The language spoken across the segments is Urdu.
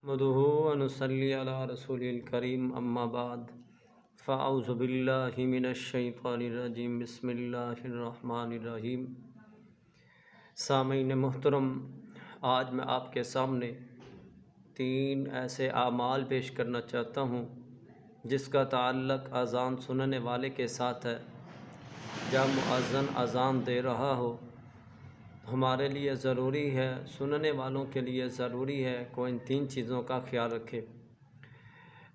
نحمده ونصلي على رسول الكريم اما بعد فاعوذ باللہ من الشیطان الرجیم بسم اللہ الرحمن الرحیم۔ سامعین محترم، آج میں آپ کے سامنے 3 ایسے اعمال پیش کرنا چاہتا ہوں جس کا تعلق اذان سننے والے کے ساتھ ہے۔ جب مؤذن اذان دے رہا ہو ہمارے لیے ضروری ہے، سننے والوں کے لیے ضروری ہے کہ ان 3 چیزوں کا خیال رکھے۔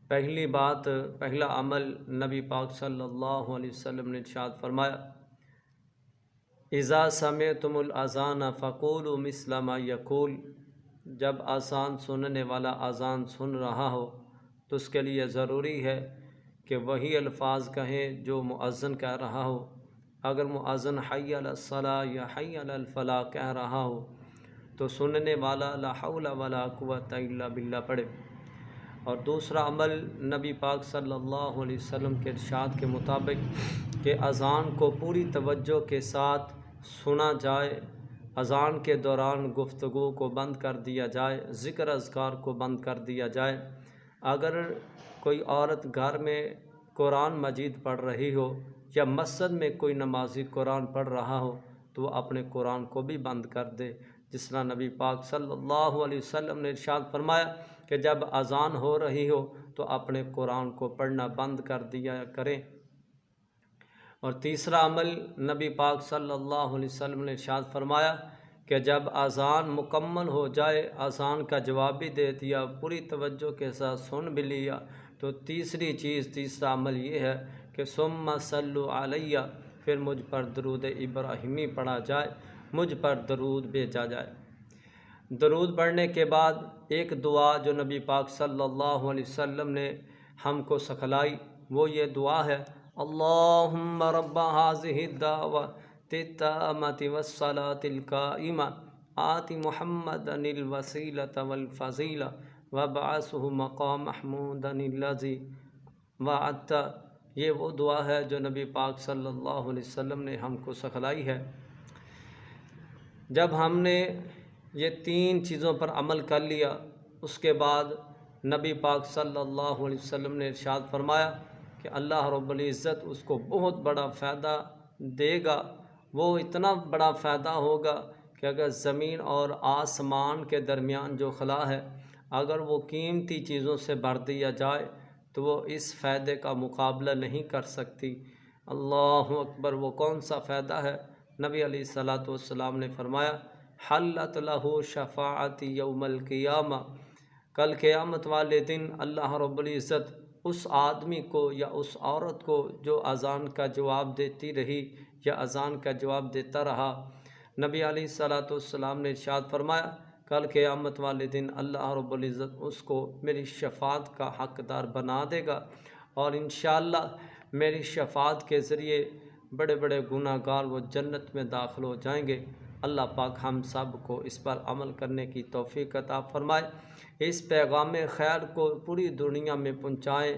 پہلی بات، پہلا عمل، نبی پاک صلی اللہ علیہ وسلم نے ارشاد فرمایا، اذا سمعتم الاذان فقولوا مثل ما یقول۔ جب اذان سننے والا اذان سن رہا ہو تو اس کے لیے ضروری ہے کہ وہی الفاظ کہیں جو مؤذن کہہ رہا ہو۔ اگر مؤذن حی علی الصلاۃ یا حی علی الفلاح کہہ رہا ہو تو سننے والا لا حول ولا قوۃ الا باللہ پڑھے۔ اور دوسرا عمل، نبی پاک صلی اللہ علیہ وسلم کے ارشاد کے مطابق کہ اذان کو پوری توجہ کے ساتھ سنا جائے، اذان کے دوران گفتگو کو بند کر دیا جائے، ذکر اذکار کو بند کر دیا جائے۔ اگر کوئی عورت گھر میں قرآن مجید پڑھ رہی ہو یا مسجد میں کوئی نمازی قرآن پڑھ رہا ہو تو وہ اپنے قرآن کو بھی بند کر دے، جس طرح نبی پاک صلی اللہ علیہ وسلم نے ارشاد فرمایا کہ جب اذان ہو رہی ہو تو اپنے قرآن کو پڑھنا بند کر دیا کریں۔ اور تیسرا عمل، نبی پاک صلی اللہ علیہ وسلم نے ارشاد فرمایا کہ جب اذان مکمل ہو جائے، اذان کا جواب بھی دے دیا، پوری توجہ کے ساتھ سن بھی لیا، تو تیسرا عمل یہ ہے کہ ثم صلوا علیہ، پھر مجھ پر درود ابراہیمی پڑھا جائے، مجھ پر درود بھیجا جائے۔ درود پڑھنے کے بعد ایک دعا جو نبی پاک صلی اللہ علیہ وسلم نے ہم کو سکھلائی وہ یہ دعا ہے، اللہم رب ھذہ الدعوۃ التامۃ والصلاۃ القائمہ آت محمدا الوسیلۃ والفضیلۃ وابعثہ مقام محمودا الذی وعدتہ۔ یہ وہ دعا ہے جو نبی پاک صلی اللہ علیہ وسلم نے ہم کو سکھلائی ہے۔ جب ہم نے یہ 3 چیزوں پر عمل کر لیا، اس کے بعد نبی پاک صلی اللہ علیہ وسلم نے ارشاد فرمایا کہ اللہ رب العزت اس کو بہت بڑا فائدہ دے گا۔ وہ اتنا بڑا فائدہ ہوگا کہ اگر زمین اور آسمان کے درمیان جو خلا ہے، اگر وہ قیمتی چیزوں سے بھر دیا جائے تو وہ اس فائدے کا مقابلہ نہیں کر سکتی۔ اللہ اکبر! وہ کون سا فائدہ ہے؟ نبی علیہ الصلاۃ والسلام نے فرمایا، حلت لہ شفاعتی یوم القیامہ، کل قیامت والے دن اللہ رب العزت اس آدمی کو یا اس عورت کو جو اذان کا جواب دیتی رہی یا اذان کا جواب دیتا رہا، نبی علیہ الصلاۃ والسلام نے ارشاد فرمایا کل قیامت والے دن اللہ رب العزت اس کو میری شفاعت کا حقدار بنا دے گا، اور انشاءاللہ میری شفاعت کے ذریعے بڑے بڑے گناہ گار وہ جنت میں داخل ہو جائیں گے۔ اللہ پاک ہم سب کو اس پر عمل کرنے کی توفیق عطا فرمائے، اس پیغام خیر کو پوری دنیا میں پہنچائیں۔